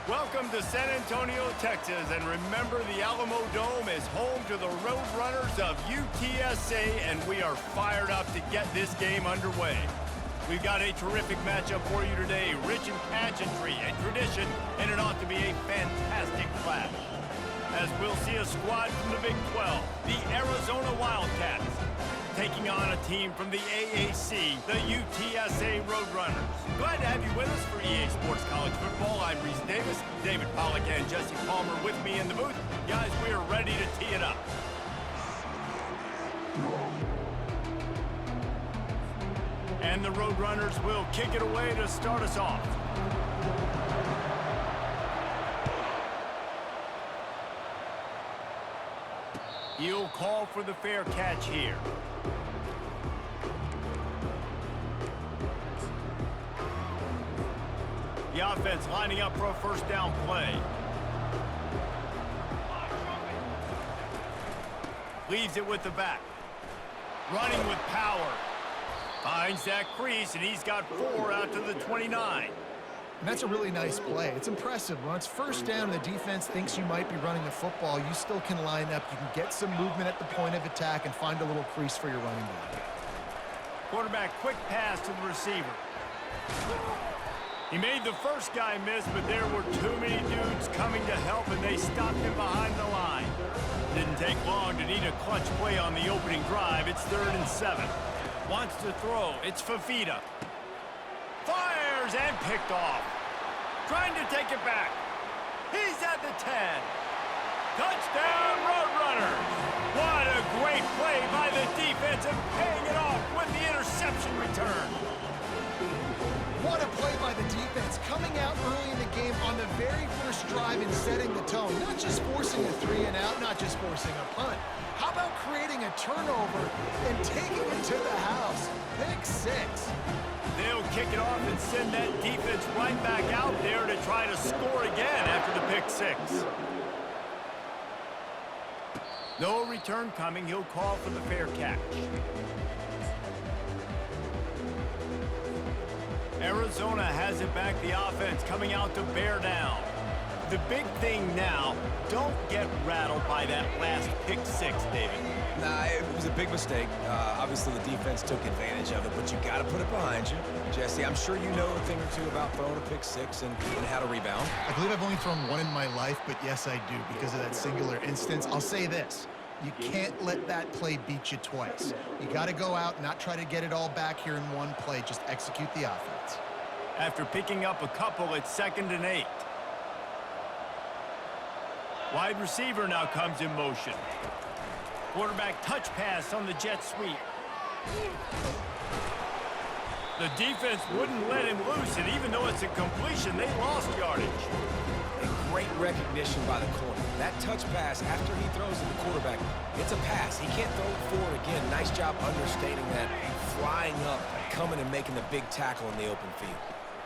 Welcome to San Antonio, Texas, and remember the Alamo Dome is home to the Roadrunners of UTSA, and we are fired up to get this game underway. We've got a terrific matchup for you today, rich in pageantry and tradition, and it ought to be a fantastic clash. As we'll see a squad from the Big 12, the Arizona Wildcats, taking on a team from the AAC, the UTSA Roadrunners. Glad to have you with us for EA Sports College Football. I'm Reese Davis, David Pollack and Jesse Palmer with me in the booth. Guys, we are ready to tee it up. And the Roadrunners will kick it away to start us off. He'll call for the fair catch here. The offense lining up for a first down play. Leaves it with the back. Running with power. Finds that crease, and he's got 4 out to the 29. And that's a really nice play. It's impressive. When it's first down and the defense thinks you might be running the football, you still can line up. You can get some movement at the point of attack and find a little crease for your running back. Quarterback quick pass to the receiver. He made the first guy miss, but there were too many dudes coming to help, and they stopped him behind the line. Didn't take long to need a clutch play on the opening drive. It's 3rd and 7. Wants to throw. It's Fafita. Fires and picked off. Trying to take it back. He's at the 10. Touchdown, Roadrunners. What a great play by the defense and paying it off with the interception return. What a play by the defense, coming out early in the game on the very first drive and setting the tone. Not just forcing a 3 and out, not just forcing a punt. How about creating a turnover and taking it to the house? Pick 6. They'll kick it off and send that defense right back out there to try to score again after the pick 6. No return coming. He'll call for the fair catch. Arizona has it back, the offense coming out to bear down. The big thing now, don't get rattled by that last pick 6, David. Nah, it was a big mistake. Obviously, the defense took advantage of it, but you got to put it behind you. Jesse, I'm sure you know a thing or two about throwing a pick 6 and how to rebound. I believe I've only thrown 1 in my life, but yes, I do because of that singular instance. I'll say this. You can't let that play beat you twice. You got to go out and not try to get it all back here in one play. Just execute the offense. After picking up a couple, it's 2nd and 8. Wide receiver now comes in motion. Quarterback touch pass on the jet sweep. The defense wouldn't let him loose, and even though it's a completion, they lost yardage. And great recognition by the corner. That touch pass after he throws to the quarterback, it's a pass. He can't throw it forward again. Nice job understanding that, flying up, coming and making the big tackle in the open field.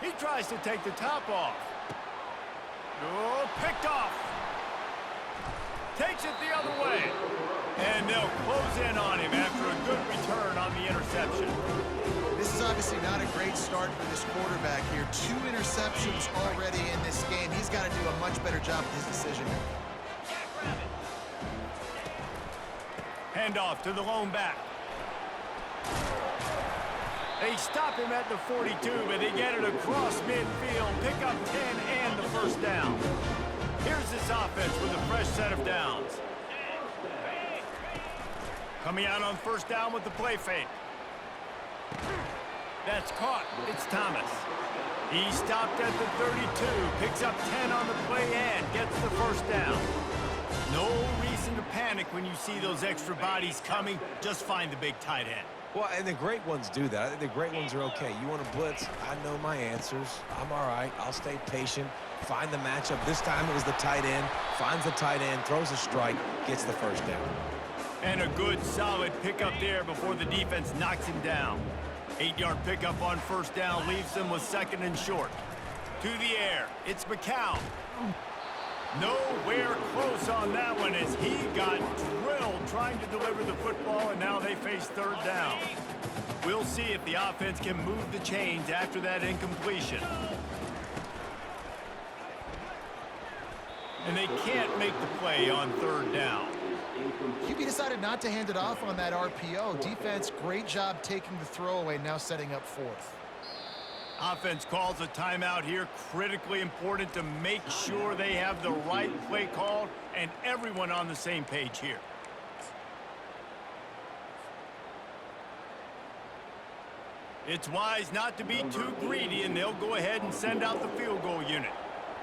He tries to take the top off. Oh, picked off. Takes it the other way. And they'll close in on him after a good return on the interception. This is obviously not a great start for this quarterback here. 2 interceptions already in this game. He's got to do a much better job with his decision making. Handoff to the lone back. They stop him at the 42, but they get it across midfield, pick up 10 and the first down. Here's this offense with a fresh set of downs. Coming out on first down with the play fake. That's caught. It's Thomas. He stopped at the 32, picks up 10 on the play and gets the first down. No reason to panic when you see those extra bodies coming. Just find the big tight end. Well, and the great ones do that. I think the great ones are okay. You want to blitz, I know my answers. I'm all right. I'll stay patient, find the matchup. This time it was the tight end. Finds the tight end, throws a strike, gets the first down. And a good, solid pickup there before the defense knocks him down. 8-yard pickup on first down leaves them with 2nd and short. To the air, it's McCown. Nowhere close on that one as he got drilled trying to deliver the football, and now they face 3rd down. We'll see if the offense can move the chains after that incompletion. and they can't make the play on third down. QB decided not to hand it off on that RPO. Defense, great job taking the throwaway, now setting up fourth. Offense calls a timeout here. Critically important to make sure they have the right play called and everyone on the same page here. It's wise not to be too greedy, and they'll go ahead and send out the field goal unit.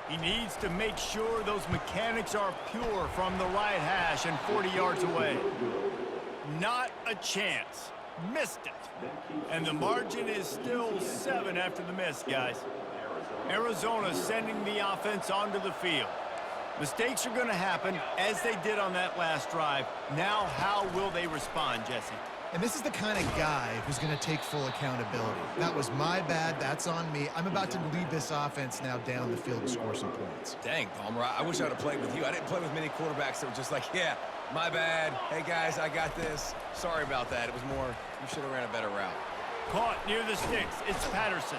He needs to make sure those mechanics are pure from the right hash and 40 yards away. Not a chance. Missed it. And the margin is still 7 after the miss, guys. Arizona sending the offense onto the field. Mistakes are going to happen, as they did on that last drive. Now, how will they respond, Jesse? And this is the kind of guy who's going to take full accountability. That was my bad. That's on me. I'm about to lead this offense now down the field to score some points. Dang, Palmer, I wish I would have played with you. I didn't play with many quarterbacks that were just like, yeah, my bad. Hey, guys, I got this. Sorry about that. It was more, you should have ran a better route. Caught near the sticks. It's Patterson.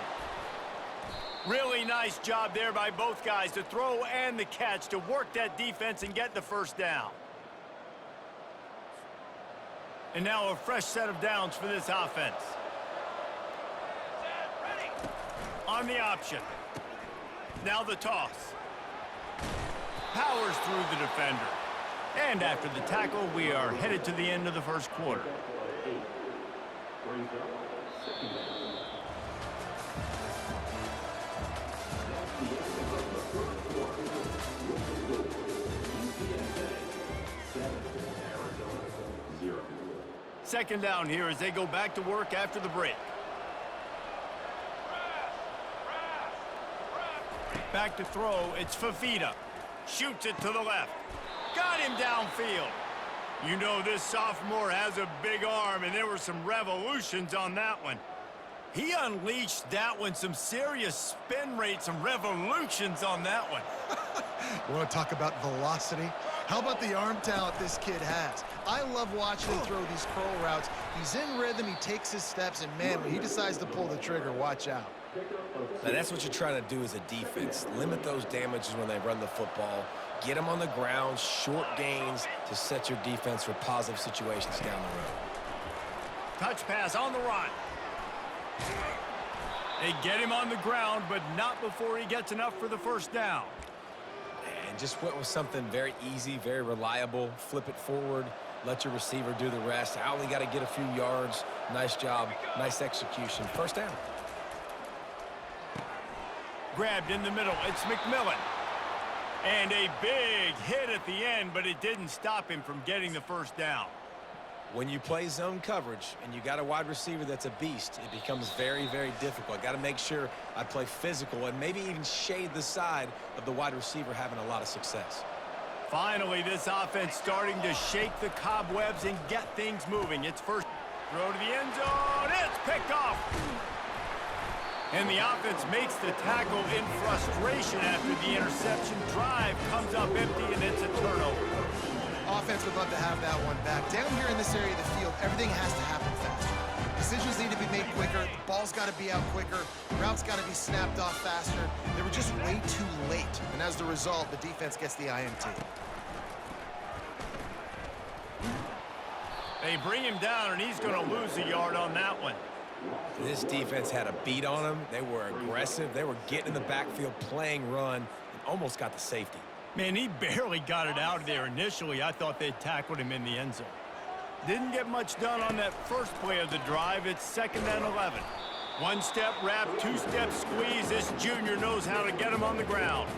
Really nice job there by both guys, the throw and the catch, to work that defense and get the first down. And now a fresh set of downs for this offense. On the option. Now the toss. Powers through the defender. And after the tackle, we are headed to the end of the first quarter. Second down here as they go back to work after the break. Back to throw, it's Fafita. Shoots it to the left. Got him downfield. You know this sophomore has a big arm, and there were some revolutions on that one. He unleashed that one, some serious spin rate, some revolutions on that one. You want to talk about velocity? How about the arm talent this kid has? I love watching him throw these curl routes. He's in rhythm, he takes his steps, and man, when he decides to pull the trigger, watch out. Now, that's what you're trying to do as a defense. Limit those damages when they run the football. Get them on the ground, short gains to set your defense for positive situations down the road. Touch pass on the run. They get him on the ground, but not before he gets enough for the first down. And just went with something very easy, very reliable. Flip it forward, let your receiver do the rest. I only got to get a few yards. Nice job, nice execution. First down. Grabbed in the middle, it's McMillan. And a big hit at the end, but it didn't stop him from getting the first down. When you play zone coverage and you got a wide receiver that's a beast, it becomes very, very difficult. Got to make sure I play physical and maybe even shade the side of the wide receiver having a lot of success. Finally, this offense starting to shake the cobwebs and get things moving. It's first throw to the end zone. It's picked off. And the offense makes the tackle in frustration after the interception. Drive comes up empty, and it's a turnover. Offense would love to have that one back. Down here in this area of the field, everything has to happen faster. Decisions need to be made quicker. The ball's got to be out quicker. Routes got to be snapped off faster. They were just way too late. And as the result, the defense gets the INT. They bring him down, and he's going to lose a yard on that one. This defense had a beat on them. They were aggressive. They were getting in the backfield, playing run, and almost got the safety. Man, he barely got it out of there initially. I thought they tackled him in the end zone. Didn't get much done on that first play of the drive. It's 2nd and 11. One-step wrap, two-step squeeze. This junior knows how to get him on the ground.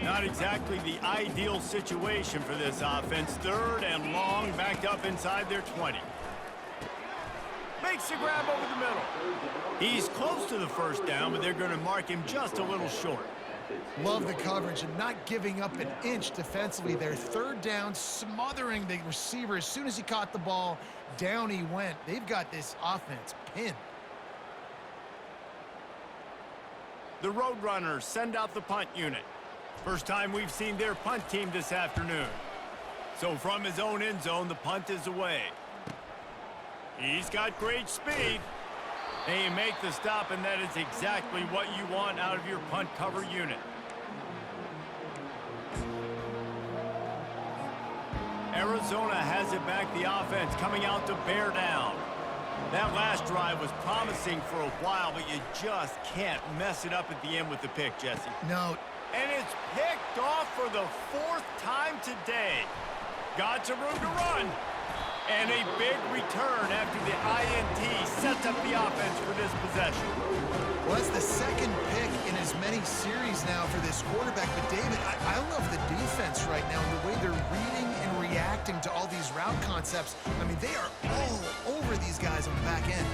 Not exactly the ideal situation for this offense. 3rd and long, backed up inside their 20. Makes the grab over the middle. He's close to the first down, but they're going to mark him just a little short. Love the coverage and not giving up an inch defensively there. 3rd down, smothering the receiver. As soon as he caught the ball, down he went. They've got this offense pinned. The Roadrunners send out the punt unit. First time we've seen their punt team this afternoon. So from his own end zone, the punt is away. He's got great speed. They make the stop, and that is exactly what you want out of your punt cover unit. Arizona has it back, the offense coming out to bear down. That last drive was promising for a while, but you just can't mess it up at the end with the pick, Jesse. No. And it's picked off for the 4th time today. Got some room to run. And a big return after the INT sets up the offense for this possession. Well, that's the second pick in as many series now for this quarterback. But, David, I love the defense right now and the way they're reading and reacting to all these route concepts. I mean, they are all over these guys on the back end.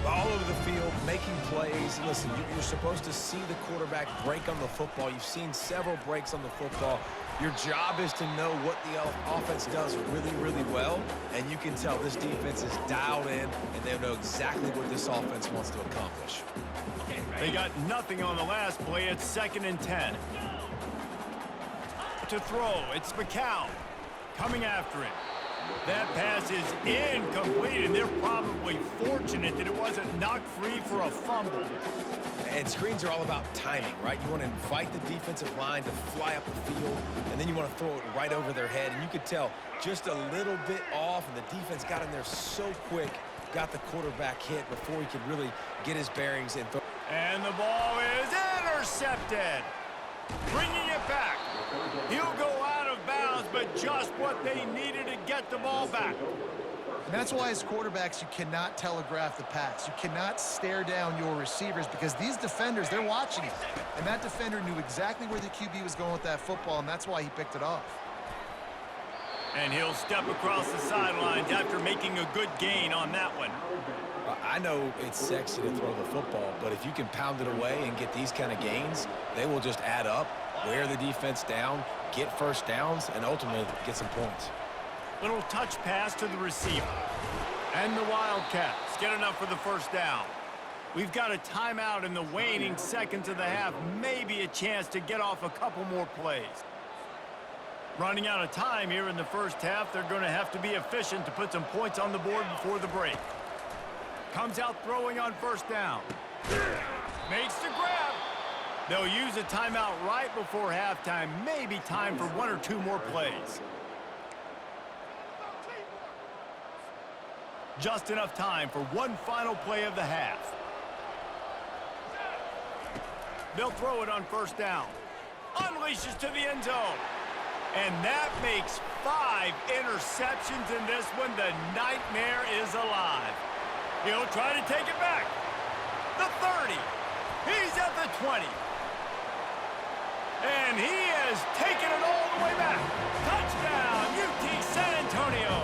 All over the field, making plays. Listen, you're supposed to see the quarterback break on the football. You've seen several breaks on the football. Your job is to know what the offense does really, really well, and you can tell this defense is dialed in, and they know exactly what this offense wants to accomplish. They got nothing on the last play. It's 2nd and 10. To throw, it's McCown coming after it. That pass is incomplete, and they're probably fortunate that it wasn't knocked free for a fumble. And screens are all about timing, right? You want to invite the defensive line to fly up the field, and then you want to throw it right over their head. And you could tell just a little bit off, and the defense got in there so quick, got the quarterback hit before he could really get his bearings and throw. And the ball is intercepted. Bringing it back. He'll go out of bounds, but just what they needed to get the ball back. And that's why as quarterbacks, you cannot telegraph the pass. You cannot stare down your receivers because these defenders, they're watching you. And that defender knew exactly where the QB was going with that football, and that's why he picked it off. And he'll step across the sidelines after making a good gain on that one. I know it's sexy to throw the football, but if you can pound it away and get these kind of gains, they will just add up, wear the defense down, get first downs, and ultimately get some points. Little touch pass to the receiver. And the Wildcats get enough for the first down. We've got a timeout in the waning seconds of the half, maybe a chance to get off a couple more plays. Running out of time here in the first half, they're going to have to be efficient to put some points on the board before the break. Comes out throwing on first down. Makes the grab. They'll use a timeout right before halftime, maybe time for 1 or 2 more plays. Just enough time for one final play of the half. They'll throw it on first down. Unleashes to the end zone. And that makes 5 interceptions in this one. The nightmare is alive. He'll try to take it back. The 30. He's at the 20. And he has taken it all the way back. Touchdown, UT San Antonio.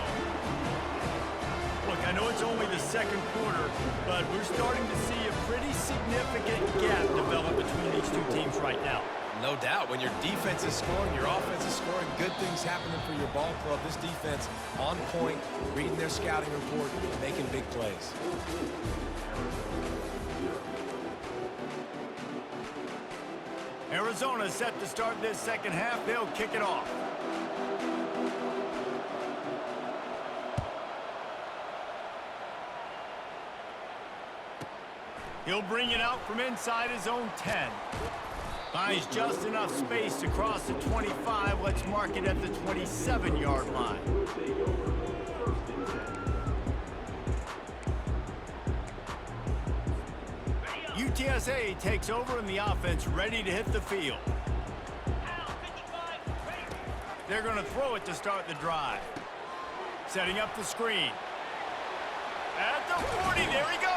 Look, I know it's only the second quarter, but we're starting to see a pretty significant gap develop between these two teams right now. No doubt. When your defense is scoring, your offense is scoring, good things happening for your ball club. This defense on point, reading their scouting report, making big plays. Arizona set to start this second half. They'll kick it off. He'll bring it out from inside his own 10. Finds just enough space to cross the 25. Let's mark it at the 27-yard line. UTSA takes over and the offense ready to hit the field. They're going to throw it to start the drive. Setting up the screen. At the 40, there he goes.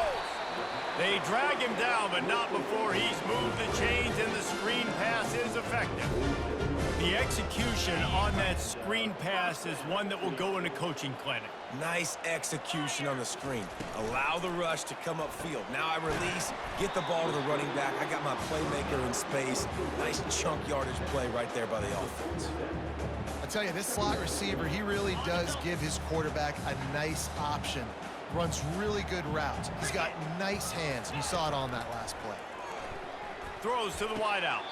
They drag him down, but not before he's moved the chains, and the screen pass is effective. The execution on that screen pass is one that will go in a coaching clinic. Nice execution on the screen. Allow the rush to come upfield. Now I release, get the ball to the running back. I got my playmaker in space. Nice chunk yardage play right there by the offense. I tell you, this slot receiver, he really does give his quarterback a nice option. Runs really good routes. He's got nice hands, and you saw it on that last play. Throws to the wideout.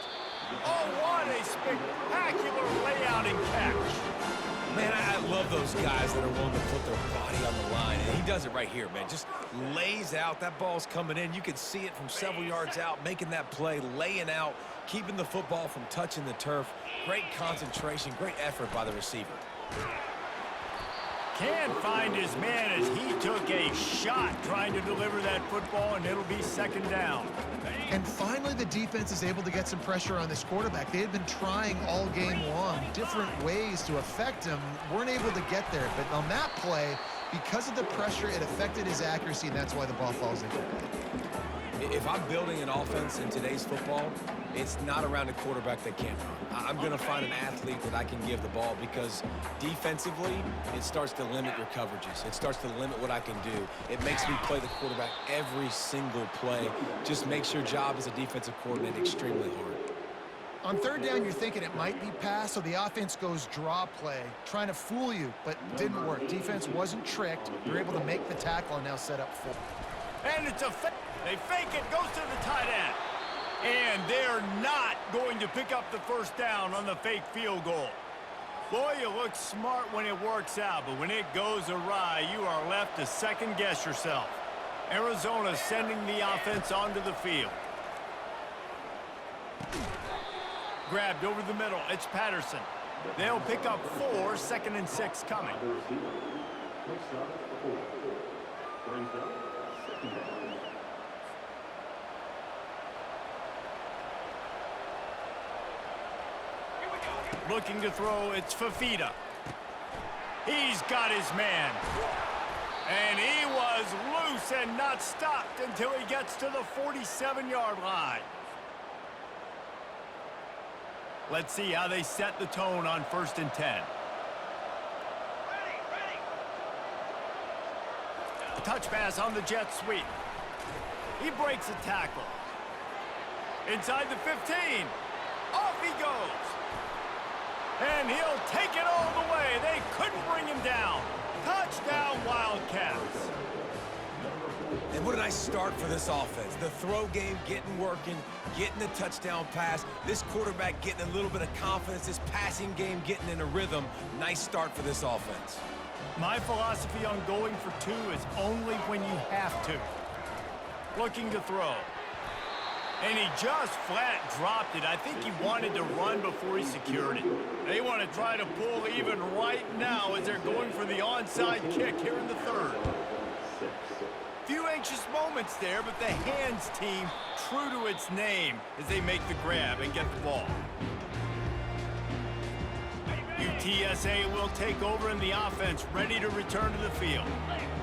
Oh, what a spectacular layout and catch. Man, I love those guys that are willing to put their body on the line, and he does it right here, man. Just lays out. That ball's coming in. You can see it from several yards out, making that play, laying out, keeping the football from touching the turf. Great concentration, great effort by the receiver. Can't find his man as he took a shot trying to deliver that football, and it'll be second down. And finally, the defense is able to get some pressure on this quarterback. They had been trying all game long, different ways to affect him, weren't able to get there. But on that play, because of the pressure, it affected his accuracy, and that's why the ball falls incomplete. If I'm building an offense in today's football, it's not around a quarterback that can't run. I'm going to find an athlete that I can give the ball because defensively, it starts to limit your coverages. It starts to limit what I can do. It makes me play the quarterback every single play. Just makes your job as a defensive coordinator extremely hard. On third down, you're thinking it might be pass, so the offense goes draw play, trying to fool you, but didn't work. Defense wasn't tricked. They're able to make the tackle and now set up full. And it's a fake. They fake it, goes to the tight end. And they're not going to pick up the first down on the fake field goal. Boy, you look smart when it works out, but when it goes awry, you are left to second-guess yourself. Arizona sending the offense onto the field. Grabbed over the middle, it's Patterson. They'll pick up 4, 2nd and 6 coming. Looking to throw, it's Fafita. He's got his man. And he was loose and not stopped until he gets to the 47-yard line. Let's see how they set the tone on 1st and 10. Touch pass on the jet sweep. He breaks a tackle. Inside the 15. Off he goes. And he'll take it all the way. They couldn't bring him down. Touchdown, Wildcats. And what a nice start for this offense. The throw game getting working, getting the touchdown pass. This quarterback getting a little bit of confidence. This passing game getting in a rhythm. Nice start for this offense. My philosophy on going for 2 is only when you have to. Looking to throw. And he just flat dropped it. I think he wanted to run before he secured it. They want to try to pull even right now as they're going for the onside kick here in the 3rd. Few anxious moments there, but the hands team true to its name as they make the grab and get the ball. UTSA will take over in the offense, ready to return to the field.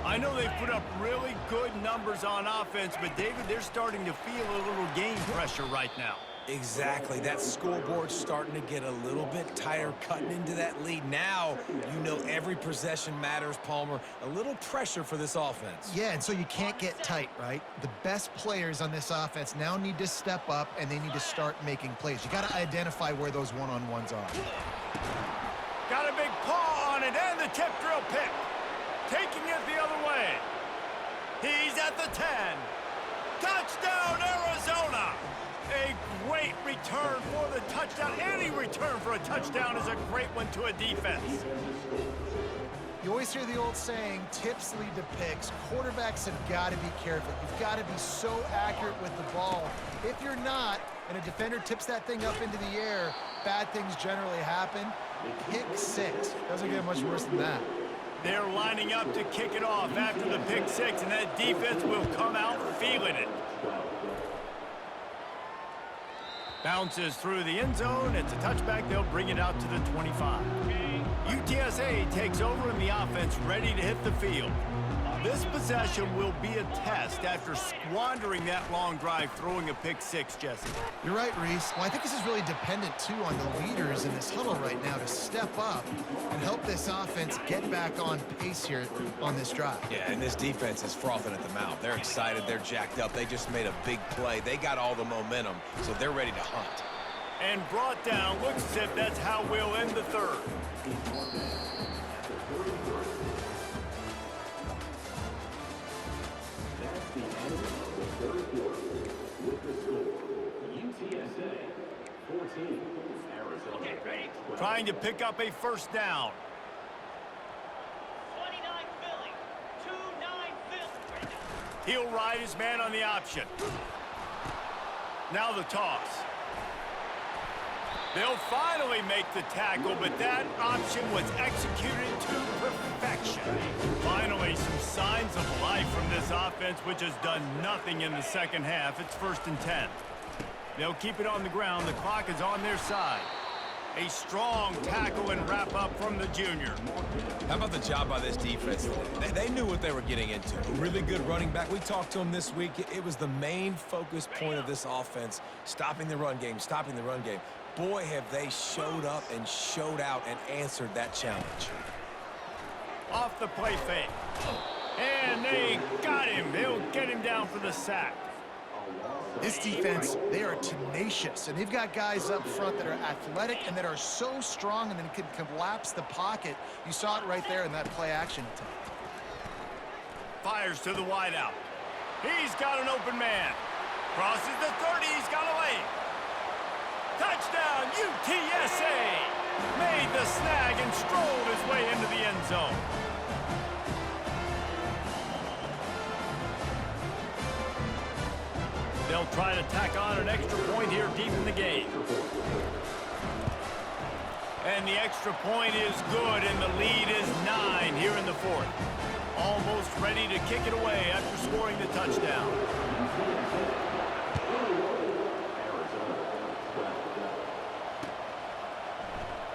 I know they've put up really good numbers on offense, but David, they're starting to feel a little game pressure right now. Exactly. That scoreboard's starting to get a little bit tighter, cutting into that lead. Now, you know every possession matters, Palmer. A little pressure for this offense. Yeah, and so you can't get tight, right? The best players on this offense now need to step up, and they need to start making plays. You got to identify where those one-on-ones are. Got a big paw on it, and the tip drill pick. Taking it the other way. He's at the 10. Touchdown, Arizona! A great return for the touchdown. Any return for a touchdown is a great one to a defense. You always hear the old saying, tips lead to picks. Quarterbacks have got to be careful. You've got to be so accurate with the ball. If you're not, and a defender tips that thing up into the air, bad things generally happen. Pick 6. Doesn't get much worse than that. They're lining up to kick it off after the pick 6, and that defense will come out feeling it. Bounces through the end zone. It's a touchback. They'll bring it out to the 25. UTSA takes over in the offense, ready to hit the field. This possession will be a test after squandering that long drive, throwing a pick 6, Jesse. You're right, Reese. Well, I think this is really dependent, too, on the leaders in this huddle right now to step up and help this offense get back on pace here on this drive. Yeah, and this defense is frothing at the mouth. They're excited. They're jacked up. They just made a big play. They got all the momentum, so they're ready to hunt. And brought down. Looks as if that's how we'll end the 3rd. Trying to pick up a first down. 29 Philly. 2-9 Philly. He'll ride his man on the option. Now the toss. They'll finally make the tackle, but that option was executed to perfection. possession. Finally, some signs of life from this offense, which has done nothing in the second half. It's 1st and 10. They'll keep it on the ground. The clock is on their side. A strong tackle and wrap up from the junior. How about the job by this defense today? They knew what they were getting into. A really good running back. We talked to him this week. It was the main focus point of this offense, stopping the run game, stopping the run game. Boy, have they showed up and showed out and answered that challenge. Off the play fake. And they got him. They'll get him down for the sack. This defense, they are tenacious, and they've got guys up front that are athletic and that are so strong and then can collapse the pocket. You saw it right there in that play-action attempt. Fires to the wideout. He's got an open man. Crosses the 30. He's got a lane. Touchdown, UTSA! Made the snag and strolled his way into the end zone. They'll try to tack on an extra point here deep in the game. And the extra point is good, and the lead is 9 here in the 4th. Almost ready to kick it away after scoring the touchdown.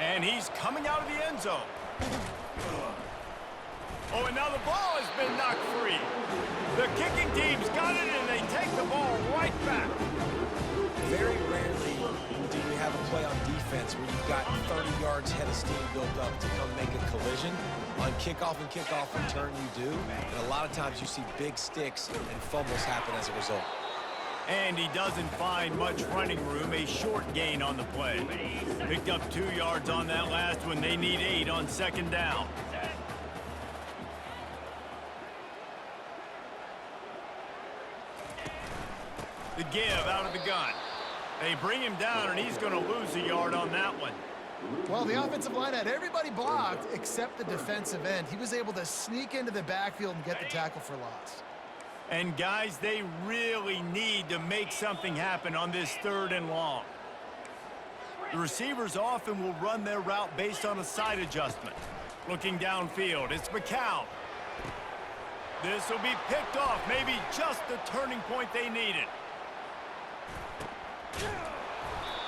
And he's coming out of the end zone. Oh, and now the ball has been knocked free. The kicking team's got it, and they take the ball right back. Very rarely do you have a play on defense where you've got 30 yards head of steam built up to come make a collision. On kickoff and kickoff return, you do. And a lot of times you see big sticks and fumbles happen as a result. And he doesn't find much running room. A short gain on the play. Picked up 2 yards on that last one. They need 8 on 2nd down. The give out of the gun. They bring him down, and he's going to lose a yard on that one. Well, the offensive line had everybody blocked except the defensive end. He was able to sneak into the backfield and get the tackle for loss. And, guys, they really need to make something happen on this 3rd and long. The receivers often will run their route based on a side adjustment. Looking downfield, it's McCown. This will be picked off, maybe just the turning point they needed.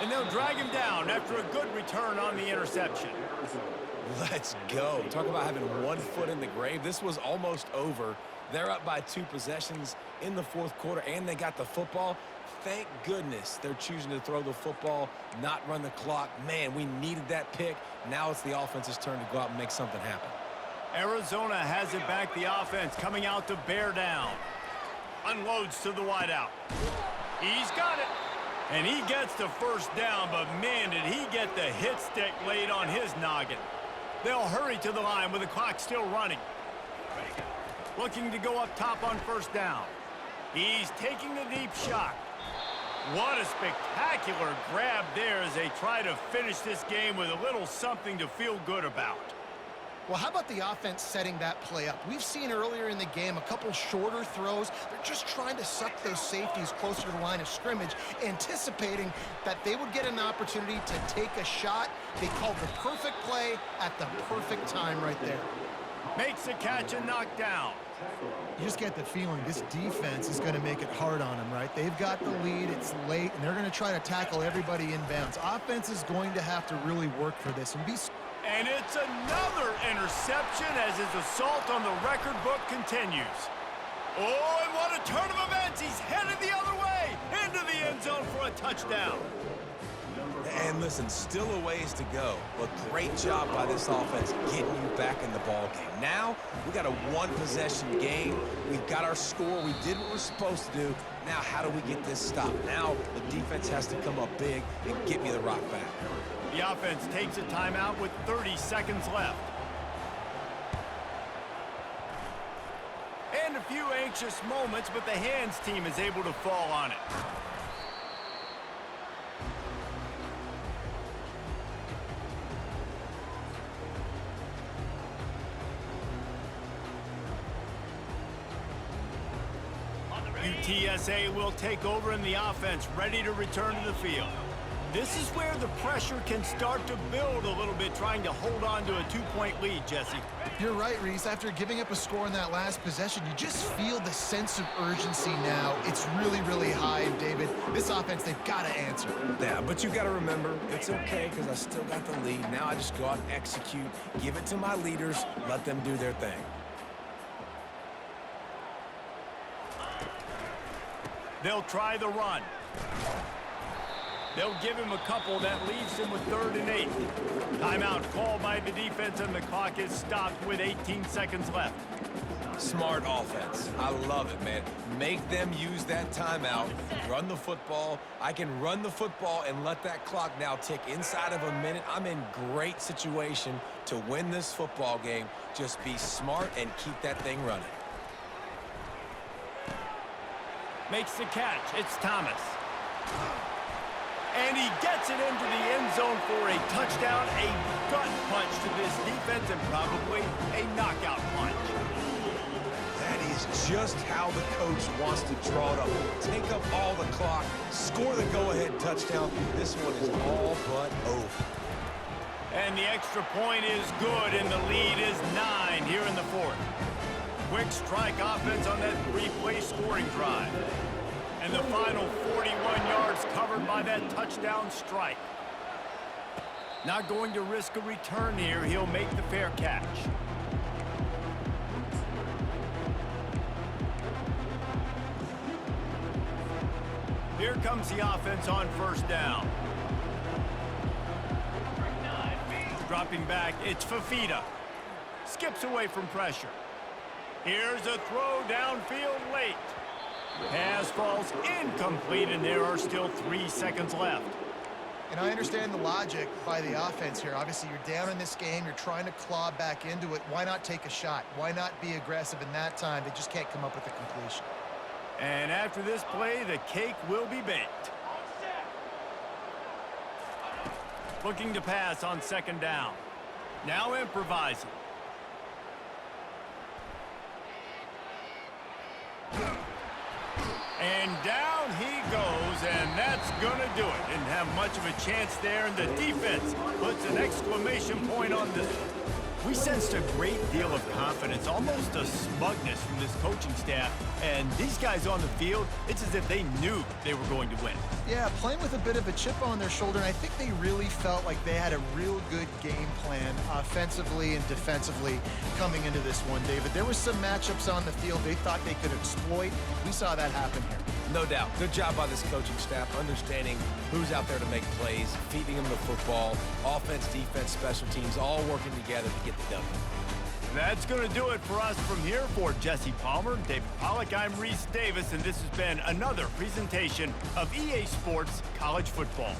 And they'll drag him down after a good return on the interception. Let's go. Talk about having one foot in the grave. This was almost over. They're up by 2 possessions in the 4th quarter, and they got the football. Thank goodness they're choosing to throw the football, not run the clock. Man, we needed that pick. Now it's the offense's turn to go out and make something happen. Arizona has it back, the offense coming out to bear down. Unloads to the wideout. He's got it. And he gets the 1st down, but man, did he get the hit stick laid on his noggin. They'll hurry to the line with the clock still running. Looking to go up top on 1st down. He's taking the deep shot. What a spectacular grab there as they try to finish this game with a little something to feel good about. Well, how about the offense setting that play up? We've seen earlier in the game a couple shorter throws. They're just trying to suck those safeties closer to the line of scrimmage, anticipating that they would get an opportunity to take a shot. They called the perfect play at the perfect time right there. Makes the catch and knocked down. You just get the feeling this defense is going to make it hard on them, right? They've got the lead, it's late, and they're going to try to tackle everybody inbounds. Offense is going to have to really work for this and be... And it's another interception as his assault on the record book continues. Oh, and what a turn of events. He's headed the other way into the end zone for a touchdown. And listen, still a ways to go, but great job by this offense getting you back in the ball game. Now, we got a 1-possession game. We've got our score. We did what we're supposed to do. Now, how do we get this stopped? Now, the defense has to come up big and get me the rock back. The offense takes a timeout with 30 seconds left. And a few anxious moments, but the hands team is able to fall on it. UTSA will take over in the offense, ready to return to the field. This is where the pressure can start to build a little bit, trying to hold on to a 2-point lead, Jesse. You're right, Reese. After giving up a score in that last possession, you just feel the sense of urgency now. It's really, really high. And David, this offense, they've got to answer. Yeah, but you got to remember, it's okay because I still got the lead. Now I just go out and execute, give it to my leaders, let them do their thing. They'll try the run. They'll give him a couple. That leaves him with 3rd and 8. Timeout called by the defense, and the clock is stopped with 18 seconds left. Smart offense. I love it, man. Make them use that timeout. Run the football. I can run the football and let that clock now tick inside of a minute. I'm in great situation to win this football game. Just be smart and keep that thing running. Makes the catch. It's Thomas. And he gets it into the end zone for a touchdown, a gut punch to this defense, and probably a knockout punch. That is just how the coach wants to draw it up. Take up all the clock, score the go-ahead touchdown. This one is all but over. And the extra point is good, and the lead is 9 here in the 4th. Quick strike offense on that 3-play scoring drive. And the final 41 yards covered by that touchdown strike. Not going to risk a return here. He'll make the fair catch. Here comes the offense on 1st down. Dropping back, it's Fafita. Skips away from pressure. Here's a throw downfield late. Pass falls incomplete, and there are still 3 seconds left. And I understand the logic by the offense here. Obviously, you're down in this game. You're trying to claw back into it. Why not take a shot? Why not be aggressive in that time? They just can't come up with a completion. And after this play, the cake will be baked. Looking to pass on 2nd down. Now improvising. And down he goes, and that's going to do it. Didn't have much of a chance there, and the defense puts an exclamation point on this one. We sensed a great deal of confidence, almost a smugness from this coaching staff. And these guys on the field, it's as if they knew they were going to win. Yeah, playing with a bit of a chip on their shoulder, and I think they really felt like they had a real good game plan offensively and defensively coming into this one, David. There were some matchups on the field they thought they could exploit. We saw that happen here. No doubt. Good job by this coaching staff, understanding who's out there to make plays, feeding them the football, offense, defense, special teams, all working together to get the W. That's going to do it for us from here. For Jesse Palmer, David Pollack, I'm Reese Davis, and this has been another presentation of EA Sports College Football.